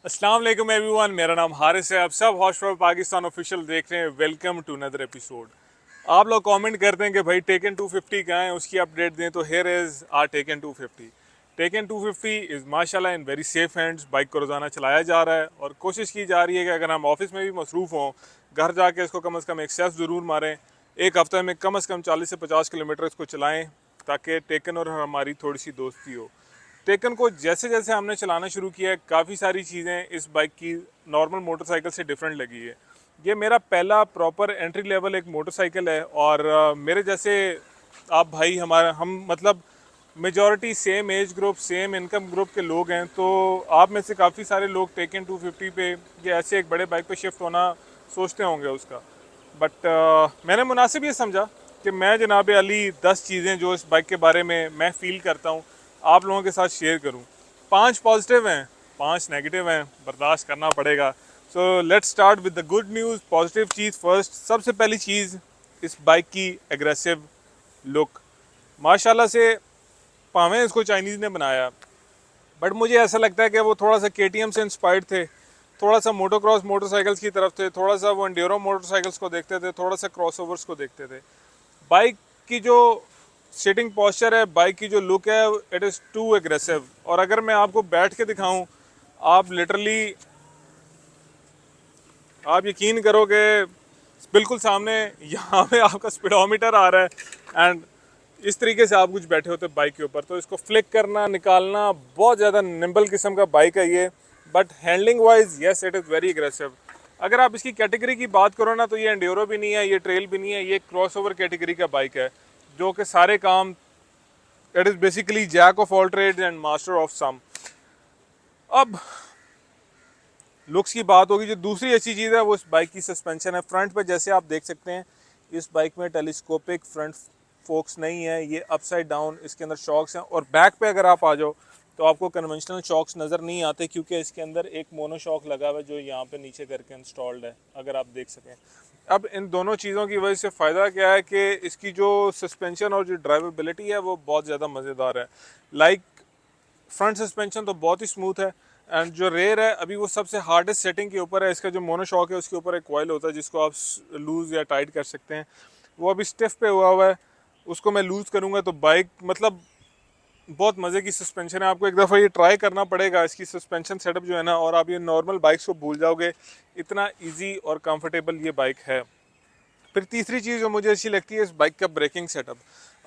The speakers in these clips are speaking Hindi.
अस्सलाम वालेकुम एवरीवन, मेरा नाम हारिस है। आप सब हॉट फॉर पाकिस्तान ऑफिशियल देख रहे हैं। Welcome to another episode. आप लोग कमेंट करते हैं कि भाई टेकन 250 कहाँ है, उसकी अपडेट दें। तो here is our taken 250। Taken 250 is माशाल्लाह in very safe hands. Bike को रोज़ाना चलाया जा रहा है और कोशिश की जा रही है कि अगर हम ऑफिस में भी मसरूफ़ हों, घर जाके इसको कम से कम एक सेल्फ ज़रूर मारें। एक हफ़्ते में कम से कम 40 से 50 किलोमीटर इसको चलाएँ, ताकि टेकन और हमारी थोड़ी सी दोस्ती हो। टेकन को जैसे जैसे हमने चलाना शुरू किया है, काफ़ी सारी चीज़ें इस बाइक की नॉर्मल मोटरसाइकिल से डिफरेंट लगी है। ये मेरा पहला प्रॉपर एंट्री लेवल एक मोटरसाइकिल है और मेरे जैसे आप भाई हमारा हम मतलब majority same age group same income group के लोग हैं। तो आप में से काफ़ी सारे लोग टेकन 250 पे या ऐसे एक बड़े बाइक पे शिफ्ट होना सोचते होंगे उसका। बट मैंने मुनासिब ये समझा कि मैं जनाब अली 10 चीज़ें जो इस बाइक के बारे में मैं फ़ील करता हूँ आप लोगों के साथ शेयर करूं। 5 पॉजिटिव हैं, 5 नेगेटिव हैं, बर्दाश्त करना पड़ेगा। So let's start with the good news. Positive cheese first, सबसे पहली चीज़ इस बाइक की एग्रेसिव लुक। माशाल्लाह से पावें इसको चाइनीज़ ने बनाया, बट मुझे ऐसा लगता है कि वो थोड़ा सा केटीएम से इंस्पायर्ड थे, थोड़ा सा मोटोक्रॉस मोटरसाइकिल्स की तरफ थे, थोड़ा सा वो एंड्योरो मोटरसाइकिल्स को देखते थे, थोड़ा सा क्रॉसओवर्स को देखते थे। बाइक की जो सिटिंग पोस्चर है, बाइक की जो लुक है, इट इज़ टू एग्रेसिव। और अगर मैं आपको बैठ के दिखाऊं, आप लिटरली आप यकीन करोगे बिल्कुल सामने यहाँ पे आपका स्पीडोमीटर आ रहा है एंड इस तरीके से आप कुछ बैठे होते बाइक के ऊपर। तो इसको फ्लिक करना निकालना बहुत ज़्यादा निम्बल किस्म का बाइक है ये। But handling wise yes it is very aggressive. अगर आप इसकी कैटेगरी की बात करो ना, तो ये एंड्योरो भी नहीं है, ये ट्रेल भी नहीं है, ये क्रॉसओवर कैटेगरी का बाइक है जो कि सारे काम, it is basically jack of all trades and master of some. अब लुक्स की बात होगी, जो दूसरी अच्छी चीज़ है वो इस बाइक की सस्पेंशन है। फ्रंट पे जैसे आप देख सकते हैं, इस बाइक में टेलीस्कोपिक फ्रंट फोक्स नहीं है, ये अपसाइड डाउन इसके अंदर शॉक्स हैं। और बैक पे अगर आप आ जाओ तो आपको कन्वेंशनल शॉक्स नज़र नहीं आते, क्योंकि इसके अंदर एक मोनो शॉक लगा हुआ है जो यहाँ पे नीचे करके इंस्टॉल्ड है, अगर आप देख सकें। अब इन दोनों चीज़ों की वजह से फ़ायदा क्या है कि इसकी जो सस्पेंशन और जो ड्राइवेबिलिटी है वो बहुत ज़्यादा मज़ेदार है। लाइक फ्रंट सस्पेंशन तो बहुत ही स्मूथ है एंड जो रेयर है अभी वो सबसे हार्डेस्ट सेटिंग के ऊपर है। इसका जो मोनोशॉक है उसके ऊपर एक कॉइल होता है जिसको आप लूज़ या टाइट कर सकते हैं, वो अभी स्टिफ पे हुआ है। उसको मैं लूज़ करूँगा तो बाइक मतलब बहुत मज़े की सस्पेंशन है। आपको एक दफ़ा ये ट्राई करना पड़ेगा इसकी सस्पेंशन सेटअप जो है ना, और आप ये नॉर्मल बाइक्स को भूल जाओगे, इतना ईजी और कंफर्टेबल ये बाइक है। फिर तीसरी चीज़ जो मुझे अच्छी लगती है इस बाइक का braking setup.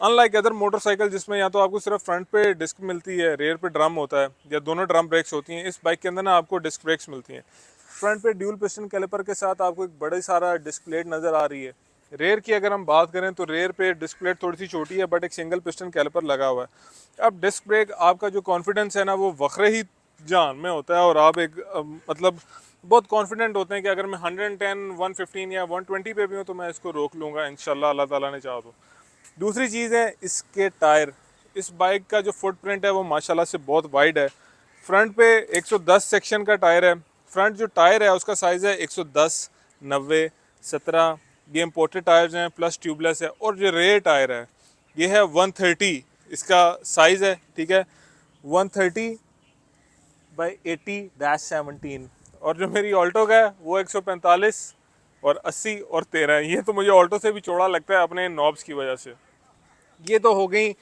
Unlike other motorcycle जिसमें या तो आपको सिर्फ फ्रंट पे डिस्क मिलती है, रेयर पे ड्रम होता है, या दोनों ड्रम ब्रेक्स होती हैं, इस बाइक के अंदर ना आपको डिस्क ब्रेक्स मिलती हैं। फ्रंट पे ड्यूल पिस्टन कैलिपर के साथ आपको एक बड़े सारा डिस्क प्लेट नज़र आ रही है। रेयर की अगर हम बात करें तो रेयर पे डिस्क प्लेट थोड़ी सी छोटी है, बट एक सिंगल पिस्टन कैलिपर लगा हुआ है। अब डिस्क ब्रेक आपका जो कॉन्फिडेंस है ना, वो वखरे ही जान में होता है और आप एक मतलब बहुत कॉन्फिडेंट होते हैं कि अगर मैं 110 115 या 120 पे भी हूँ तो मैं इसको रोक लूँगा इंशाल्लाह, अल्लाह ताला ने चाहा तो। दूसरी चीज़ है इसके टायर। इस बाइक का जो फुटप्रिंट है वो माशाल्लाह से बहुत वाइड है। फ्रंट पे 110 सेक्शन का टायर है। फ्रंट जो टायर है उसका साइज़ है 110, 90, 17। ये इम्पोर्टेड टायर्स हैं प्लस ट्यूबलेस है। और जो रेयर टायर है ये है 130, इसका साइज़ है, ठीक है, 130 बाई 80-17। और जो मेरी ऑल्टो का है वो 145 और 80 और 13 है। ये तो मुझे ऑल्टो से भी चौड़ा लगता है अपने नॉब्स की वजह से। ये तो हो गई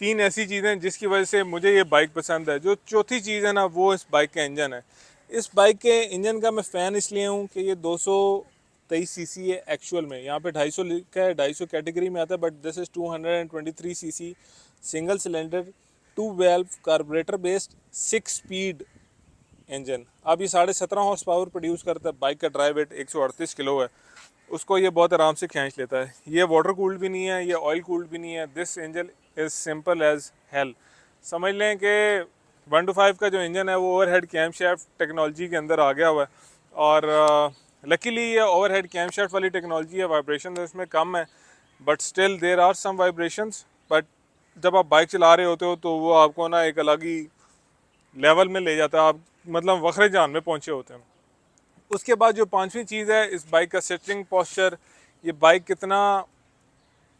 तीन ऐसी चीज़ें जिसकी वजह से मुझे ये बाइक पसंद है। जो चौथी चीज़ है ना, वो इस बाइक का इंजन है। इस बाइक के इंजन का मैं फ़ैन इसलिए हूँ कि ये 223 सीसी है एक्चुअल में। यहाँ पे 250 लिखा है, 250 कैटेगरी में आता है, but this is 223 CC single cylinder 2 valve carburettor based 6 speed engine. अब ये 17.5 हॉर्स पावर प्रोड्यूस करता है। बाइक का ड्राइव वेट 138 किलो है, उसको ये बहुत आराम से खींच लेता है। ये वाटर कूल्ड भी नहीं है, ये ऑयल कूल्ड भी नहीं है। This engine is simple as hell. समझ लें कि 125 का जो इंजन है वो ओवरहेड कैमशाफ्ट टेक्नोलॉजी के अंदर आ गया हुआ है। और लकीली ये ओवरहेड कैमशाफ्ट वाली टेक्नोलॉजी है, वाइब्रेशन तो इसमें कम है, but still there are some vibrations. But जब आप बाइक चला रहे होते हो तो वो आपको ना एक अलग ही लेवल में ले जाता है, आप मतलब वखरे जान में पहुंचे होते हैं। उसके बाद जो पांचवी चीज़ है इस बाइक का सिटिंग पोस्चर। ये बाइक कितना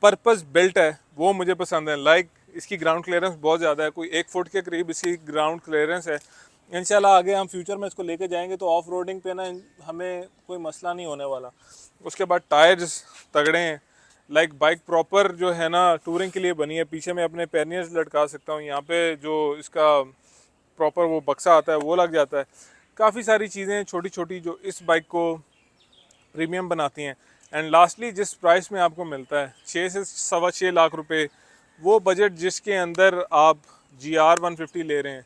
पर्पस बिल्ट है वो मुझे पसंद है। लाइक इसकी ग्राउंड क्लियरेंस बहुत ज़्यादा है, कोई 1 फुट के करीब इसकी ग्राउंड क्लियरेंस है। इंशाल्लाह आगे हम फ्यूचर में इसको लेके जाएंगे तो ऑफ रोडिंग पे ना हमें कोई मसला नहीं होने वाला। उसके बाद टायर्स तगड़े हैं, लाइक बाइक प्रॉपर जो है ना टूरिंग के लिए बनी है। पीछे मैं अपने पैनियर्स लटका सकता हूँ, यहाँ पे जो इसका प्रॉपर वो बक्सा आता है वो लग जाता है। काफ़ी सारी चीज़ें छोटी छोटी जो इस बाइक को प्रीमियम बनाती हैं। एंड लास्टली जिस प्राइस में आपको मिलता है 6 से 6.25 लाख रुपए, वो बजट जिसके अंदर आप GR 150 ले रहे हैं,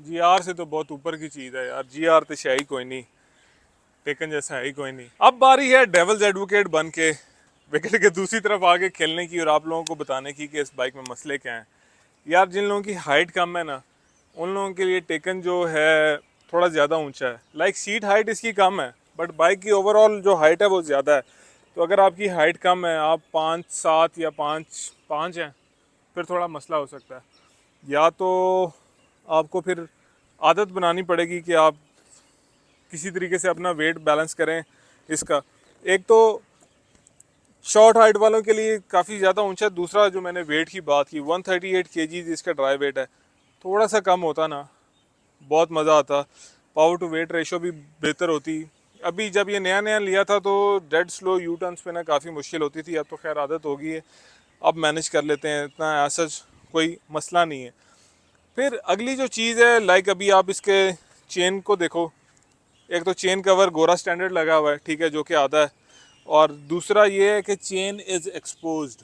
GR से तो बहुत ऊपर की चीज़ है यार। GR तो है ही कोई नहीं, टेकन जैसा है ही कोई नहीं। अब बारी है डेवल्स एडवोकेट बन के विकेट के दूसरी तरफ आके खेलने की और आप लोगों को बताने की कि इस बाइक में मसले क्या हैं। यार जिन लोगों की हाइट कम है ना, उन लोगों के लिए टेकन जो है थोड़ा ज़्यादा ऊंचा है। लाइक सीट हाइट इसकी कम है बट बाइक की ओवरऑल जो हाइट है वो ज़्यादा है। तो अगर आपकी हाइट कम है, आप 5'7" या 5'5" हैं, फिर थोड़ा मसला हो सकता है। या तो आपको फिर आदत बनानी पड़ेगी कि आप किसी तरीके से अपना वेट बैलेंस करें इसका। एक तो शॉर्ट हाइट वालों के लिए काफ़ी ज़्यादा ऊंचा है। दूसरा जो मैंने वेट की बात की 138 kg इसका ड्राई वेट है, थोड़ा सा कम होता ना बहुत मज़ा आता, पावर टू वेट रेशो भी बेहतर होती। अभी जब ये नया नया लिया था तो डेड स्लो यू टर्न्स पे ना काफ़ी मुश्किल होती थी, अब तो खैर आदत हो गई है, अब मैनेज कर लेते हैं, इतना ऐसा कोई मसला नहीं है। फिर अगली जो चीज़ है, लाइक अभी आप इसके चेन को देखो, एक तो चेन कवर गोरा स्टैंडर्ड लगा हुआ है, ठीक है, जो कि आता है। और दूसरा ये है कि चेन इज़ एक्सपोज्ड।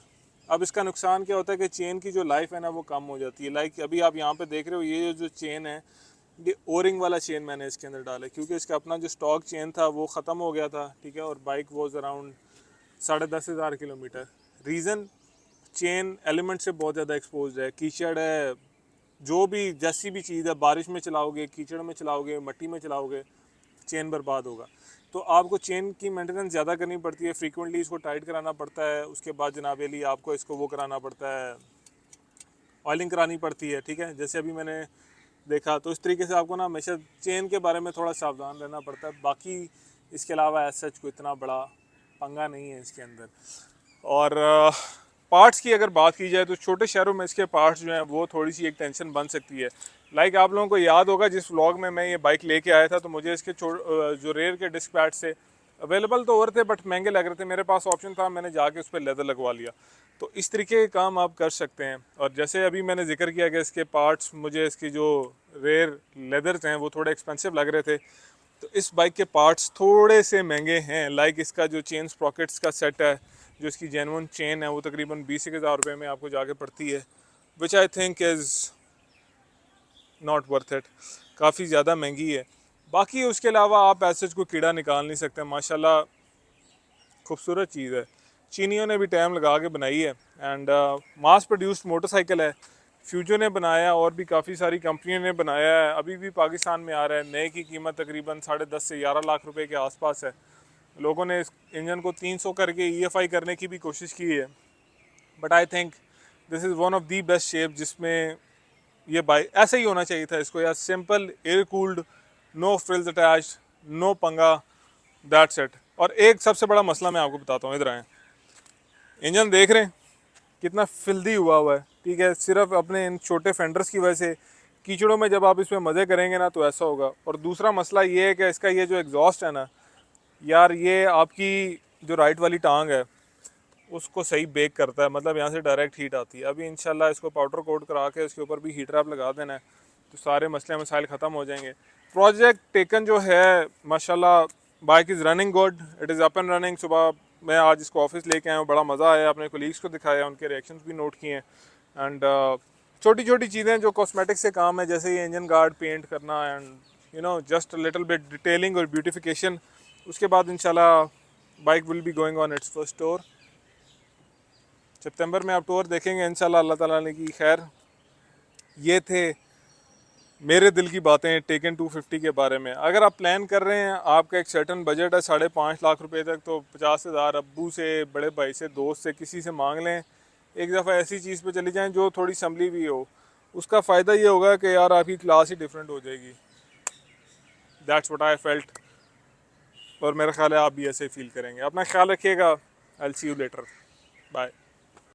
अब इसका नुकसान क्या होता है कि चेन की जो लाइफ है ना वो कम हो जाती है। लाइक अभी आप यहाँ पे देख रहे हो, ये जो चेन है, ये ओरिंग वाला चेन मैंने इसके अंदर डाला है क्योंकि इसका अपना जो स्टॉक चेन था वो ख़त्म हो गया था, ठीक है। और bike was around 10,500 kilometre. Reason, chain element से बहुत ज़्यादा एक्सपोज है, कीचड़ है, जो भी जैसी भी चीज़ है, बारिश में चलाओगे, कीचड़ में चलाओगे, मिट्टी में चलाओगे, चेन बर्बाद होगा। तो आपको चेन की मेंटेनेंस ज़्यादा करनी पड़ती है, फ्रीक्वेंटली इसको टाइट कराना पड़ता है। उसके बाद जनाब अली आपको इसको वो कराना पड़ता है, ऑयलिंग करानी पड़ती है, ठीक है, जैसे अभी मैंने देखा। तो इस तरीके से आपको ना हमेशा चेन के बारे में थोड़ा सावधान रहना पड़ता है। बाकी इसके अलावा ऐसा कोई इतना बड़ा पंगा नहीं है इसके अंदर। और पार्ट्स की अगर बात की जाए तो छोटे शहरों में इसके पार्ट्स जो हैं वो थोड़ी सी एक टेंशन बन सकती है। लाइक आप लोगों को याद होगा जिस व्लॉग में मैं ये बाइक लेके आया था तो मुझे इसके जो रेयर के डिस्क पैड्स थे अवेलेबल तो और थे बट महंगे लग रहे थे। मेरे पास ऑप्शन था, मैंने जाके उस पर लेदर लगवा लिया। तो इस तरीके के काम आप कर सकते हैं। और जैसे अभी मैंने जिक्र किया कि इसके पार्ट्स, मुझे इसकी जो रेयर लेदर्स हैं वो थोड़े एक्सपेंसिव लग रहे थे, तो इस बाइक के पार्ट्स थोड़े से महंगे हैं। लाइक इसका जो चेन स्प्रॉकेट्स का सेट है, जो इसकी जेन्युइन चेन है, वो तकरीबन 20,000 रुपये में आपको जाके पड़ती है, which I think is not worth it, काफ़ी ज़्यादा महंगी है। बाकी उसके अलावा आप ऐसे कोई कीड़ा निकाल नहीं सकते। माशाल्लाह खूबसूरत चीज़ है, चीनियों ने भी टाइम लगा के बनाई है। एंड मास प्रोड्यूस्ड मोटरसाइकिल है, फ्यूजो ने बनाया और भी काफ़ी सारी कंपनियों ने बनाया है, अभी भी पाकिस्तान में आ रहा है। नए की कीमत तकरीबन 10.5 से 11 लाख रुपए के आसपास है। लोगों ने इस इंजन को 300 करके EFI करने की भी कोशिश की है, but I think this is one of the best shape जिसमें ये बाइक ऐसे ही होना चाहिए था इसको यार, simple, air cooled, no frills attached, no पंगा, दैट्स इट। और एक सबसे बड़ा मसला मैं आपको बताता हूँ, इधर आए, इंजन देख रहे हैं कितना फिल्दी हुआ है, ठीक है, सिर्फ अपने इन छोटे फेंडर्स की वजह से। कीचड़ों में जब आप इसमें मज़े करेंगे ना तो ऐसा होगा। और दूसरा मसला ये है कि इसका ये जो एग्जॉस्ट है ना यार, ये आपकी जो राइट वाली टांग है उसको सही बेक करता है, मतलब यहाँ से डायरेक्ट हीट आती है। अभी इंशाल्लाह इसको पाउडर कोट करा के इसके ऊपर भी हीट रैप लगा देना है तो सारे मसले मसाइल ख़त्म हो जाएंगे। प्रोजेक्ट टेकन जो है माशाल्लाह, bike is running good, it is up and running. सुबह मैं आज इसको ऑफिस लेके आया हूँ, बड़ा मज़ा आया, अपने कोलीग्स को दिखाया, उनके रिएक्शंस भी नोट किए। एंड छोटी छोटी चीज़ें जो कॉस्मेटिक से काम है, जैसे ये इंजन गार्ड पेंट करना and just little bit detailing और ब्यूटिफिकेशन। उसके बाद इंशाल्लाह bike will be going on its first tour. सितंबर में आप टूर देखेंगे इंशाल्लाह, अल्लाह ताला ने की खैर। ये थे मेरे दिल की बातें टेकन 250 के बारे में। अगर आप प्लान कर रहे हैं, आपका एक सर्टन बजट है 5.5 लाख रुपए तक, तो 50,000 अब्बू से, बड़े भाई से, दोस्त से, किसी से मांग लें। एक दफ़ा ऐसी चीज़ पे चली जाएं जो थोड़ी संभली भी हो। उसका फ़ायदा ये होगा कि यार आपकी क्लास ही डिफरेंट हो जाएगी। That's what I felt. और मेरा ख्याल है आप भी ऐसे ही फील करेंगे। अपना ख्याल रखिएगा। I will see you later, bye.